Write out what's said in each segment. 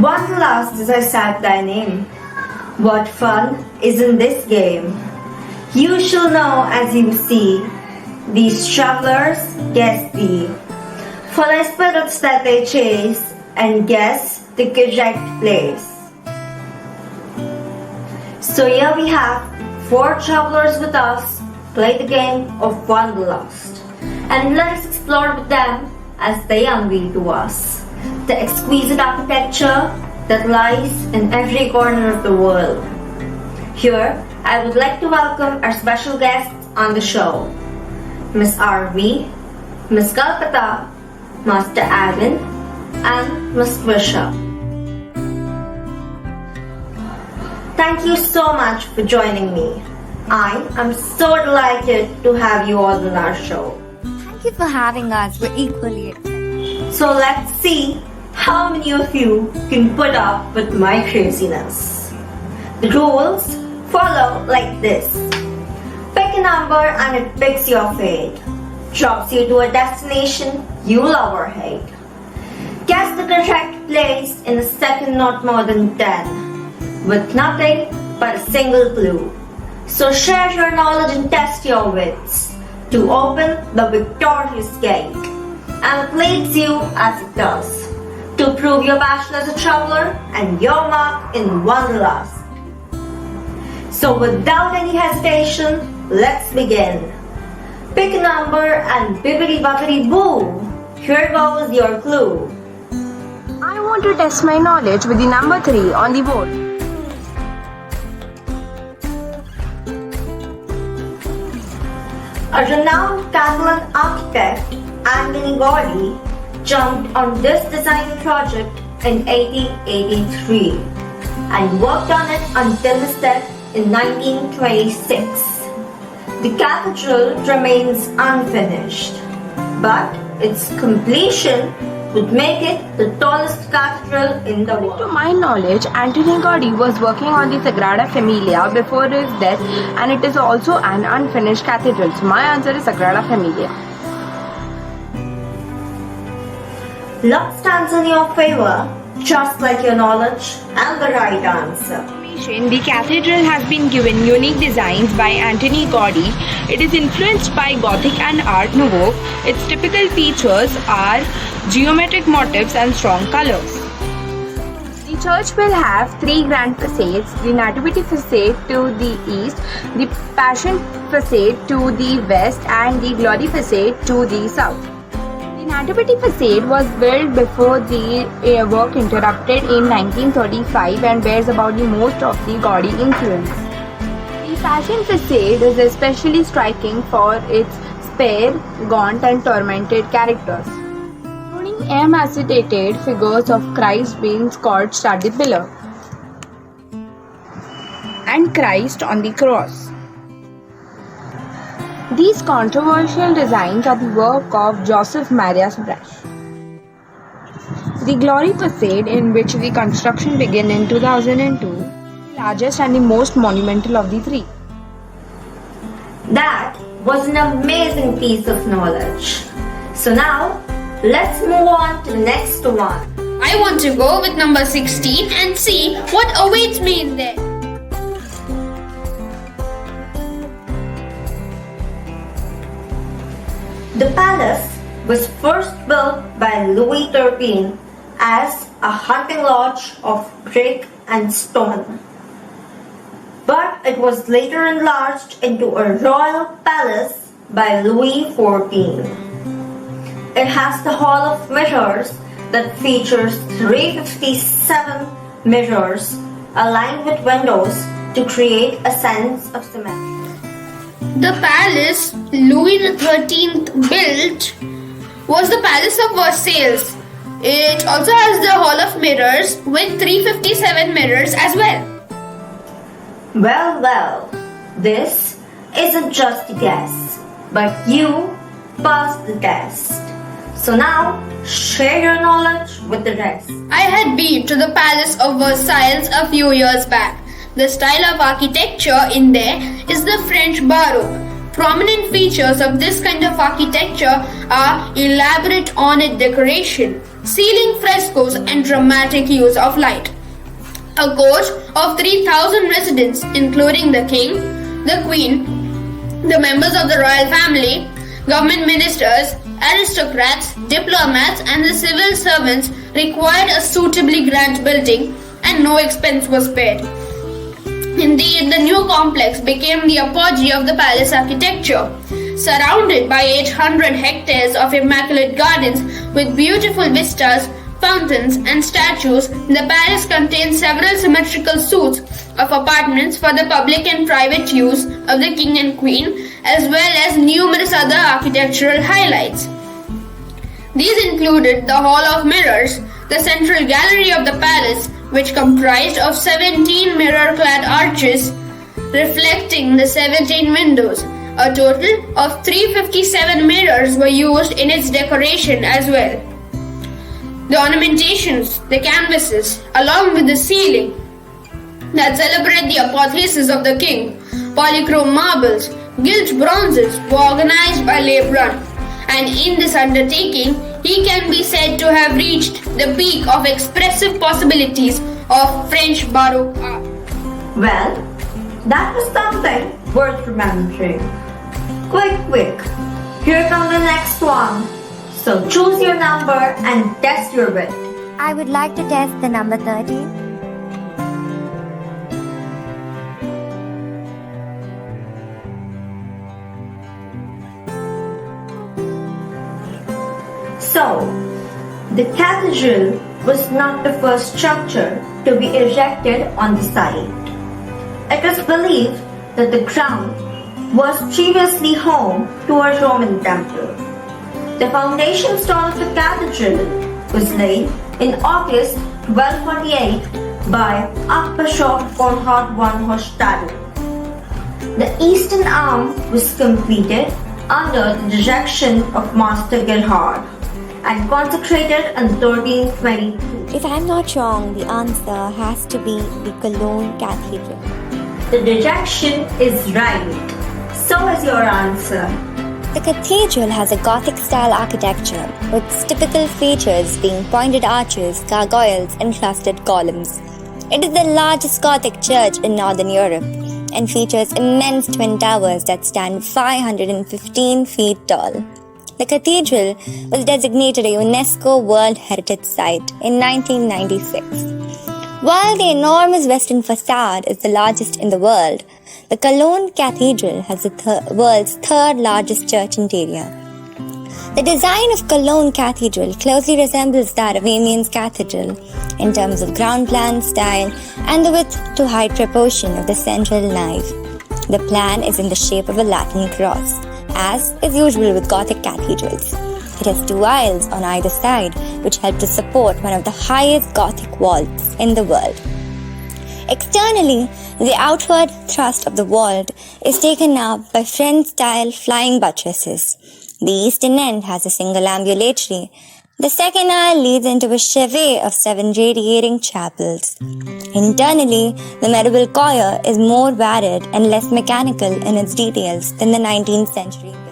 Wanderlust is I sat thy name. What fun is in this game? You shall know as you see. These travelers guess thee. For thy spirits that they chase and guess the correct place. So here we have 4 travelers with us play the game of Wanderlust. And let us explore with them as they unveil to us the exquisite architecture that lies in every corner of the world. Here, I would like to welcome our special guests on the show, Miss RV, Miss Kalpata, Master Alvin, and Miss Trisha. Thank you so much for joining me. I am so delighted to have you all on our show. Thank you for having us. We're equally excited. So let's see how many of you can put up with my craziness. The rules follow like this. Pick a number and it picks your fate. Drops you to a destination you love or hate. Guess the correct place in a second, not more than 10. With nothing but a single clue. So share your knowledge and test your wits to open the victorious gate. And it leads you as it does to prove your passion as a traveler and your mark in Wanderlust. So without any hesitation, let's begin. Pick a number and bibbidi bobbidi boo. Here goes your clue. I want to test my knowledge with the number 3 on the board. A renowned Catalan architect, Antoni Gaudí, jumped on this design project in 1883 and worked on it until his death in 1926. The cathedral remains unfinished, but its completion would make it the tallest cathedral in the world. To my knowledge, Antoni Gaudí was working on the Sagrada Familia before his death, and it is also an unfinished cathedral. So my answer is Sagrada Familia. Luck stands in your favor, just like your knowledge and the right answer. The cathedral has been given unique designs by Antoni Gaudí. It is influenced by Gothic and Art Nouveau. Its typical features are geometric motifs and strong colors. The church will have 3 grand facades: the Nativity facade to the east, the Passion facade to the west, and the Glory facade to the south. The Nativity facade was built before the work interrupted in 1935 and bears about the most of the Gaudí influence. The Passion facade is especially striking for its spare, gaunt and tormented characters, including emaciated figures of Christ being scourged at the pillar and Christ on the cross. These controversial designs are the work of Joseph Marius Brasch. The Glory facade, in which the construction began in 2002, is the largest and the most monumental of the 3. That was an amazing piece of knowledge. So now, let's move on to the next one. I want to go with number 16 and see what awaits me in there. The palace was first built by Louis XIII as a hunting lodge of brick and stone. But it was later enlarged into a royal palace by Louis XIV. It has the Hall of Mirrors that features 357 mirrors aligned with windows to create a sense of symmetry. The palace Louis XIII built was the Palace of Versailles. It also has the Hall of Mirrors with 357 mirrors as well. Well, this isn't just a guess, but you passed the test. So now, share your knowledge with the rest. I had been to the Palace of Versailles a few years back. The style of architecture in there is the French Baroque. Prominent features of this kind of architecture are elaborate ornate decoration, ceiling frescoes, and dramatic use of light. A court of 3,000 residents, including the king, the queen, the members of the royal family, government ministers, aristocrats, diplomats, and the civil servants, required a suitably grand building, and no expense was spared. Indeed, the new complex became the apogee of the palace architecture. Surrounded by 800 hectares of immaculate gardens with beautiful vistas, fountains, and statues, the palace contains several symmetrical suites of apartments for the public and private use of the king and queen, as well as numerous other architectural highlights. These included the Hall of Mirrors, the central gallery of the palace, which comprised of 17 mirror-clad arches reflecting the 17 windows. A total of 357 mirrors were used in its decoration as well. The ornamentations, the canvases, along with the ceiling that celebrate the apotheosis of the king, polychrome marbles, gilt bronzes were organized by Lebrun, and in this undertaking, he can be said to have reached the peak of expressive possibilities of French Baroque art. Well, that was something worth remembering. Quick, here comes the next one. So choose your number and test your wit. I would like to test the number 30. So, the cathedral was not the first structure to be erected on the site. It was believed that the ground was previously home to a Roman temple. The foundation stone of the cathedral was laid in August 1248 by Archbishop Konrad von Hochstadt. The eastern arm was completed under the direction of Master Gerhard and consecrated in 1322. If I'm not wrong, the answer has to be the Cologne Cathedral. The direction is right. So is your answer. The cathedral has a Gothic-style architecture, with its typical features being pointed arches, gargoyles, and clustered columns. It is the largest Gothic church in Northern Europe and features immense twin towers that stand 515 feet tall. The cathedral was designated a UNESCO World Heritage Site in 1996. While the enormous western facade is the largest in the world, the Cologne Cathedral has the world's third largest church interior. The design of Cologne Cathedral closely resembles that of Amiens Cathedral in terms of ground plan, style, and the width to height proportion of the central nave. The plan is in the shape of a Latin cross, as is usual with Gothic cathedrals. It has two aisles on either side, which help to support one of the highest Gothic vaults in the world. Externally, the outward thrust of the vault is taken up by French-style flying buttresses. The eastern end has a single ambulatory. The second aisle leads into a chevet of 7 radiating chapels. Internally, the medieval choir is more varied and less mechanical in its details than the 19th century building.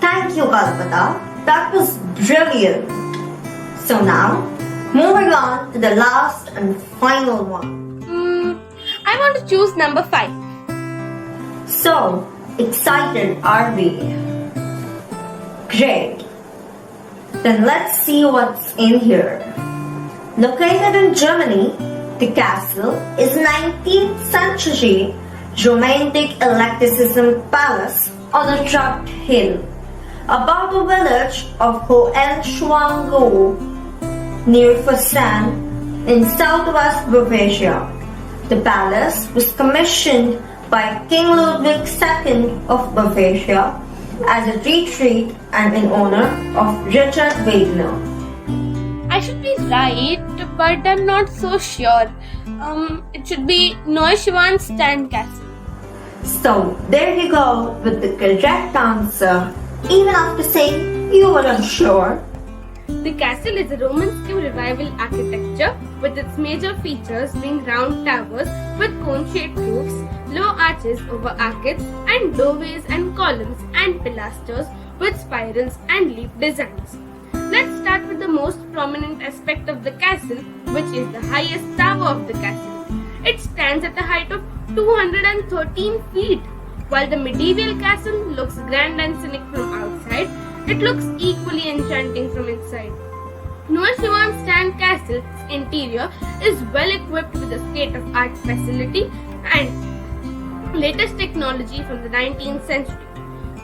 Thank you, Kalpata. That was brilliant. So now, moving on to the last and final one. I want to choose number 5. So excited are we? Great. Then let's see what's in here. Located in Germany, the castle is 19th century romantic eclecticism palace on a rugged hill above the village of Hohenschwangau near Fusan in southwest Bavaria. The palace was commissioned by King Ludwig II of Bavaria as a retreat and in honor of Richard Wagner. I should be right, but I'm not so sure. It should be Neuschwanstein Castle. So there you go with the correct answer, even after saying you were unsure. The castle is a Roman scheme revival architecture, with its major features being round towers with cone-shaped roofs, low arches over arcades, and doorways and columns and pilasters with spirals and leaf designs. Let's start with the most prominent aspect of the castle, which is the highest tower of the castle. It stands at a height of 213 feet. While the medieval castle looks grand and scenic from outside, it looks equally enchanting from inside. Nuashivan Stand Castle's interior is well equipped with a state-of-art facility and latest technology from the 19th century.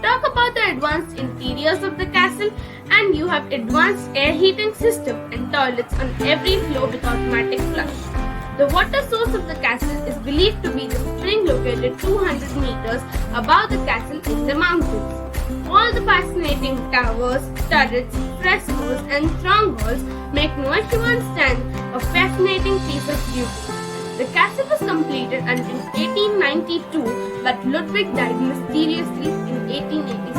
Talk about the advanced interiors of the castle, and you have advanced air heating system and toilets on every floor with automatic flush. The water source of the castle is believed to be the spring located 200 meters above the castle in the mountains. All the fascinating towers, turrets, frescoes and throng halls make Nuashivan Stand a fascinating piece of beauty. The castle was completed until 1892, but Ludwig died mysteriously in 1886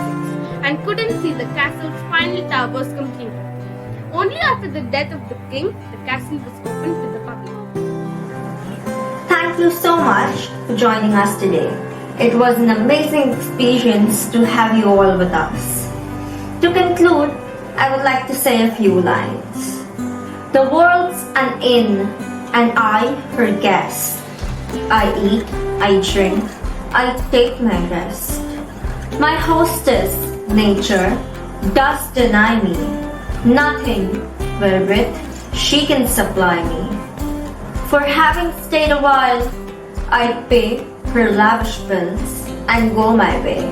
and couldn't see the castle's final towers completed. Only after the death of the king, the castle was opened to the public. Thank you so much for joining us today. It was an amazing experience to have you all with us. To conclude, I would like to say a few lines. The world's an inn, and I her guest. I eat, I drink, I take my rest. My hostess, nature, does deny me nothing wherewith she can supply me. For having stayed a while, I pay her lavish bills and go my way.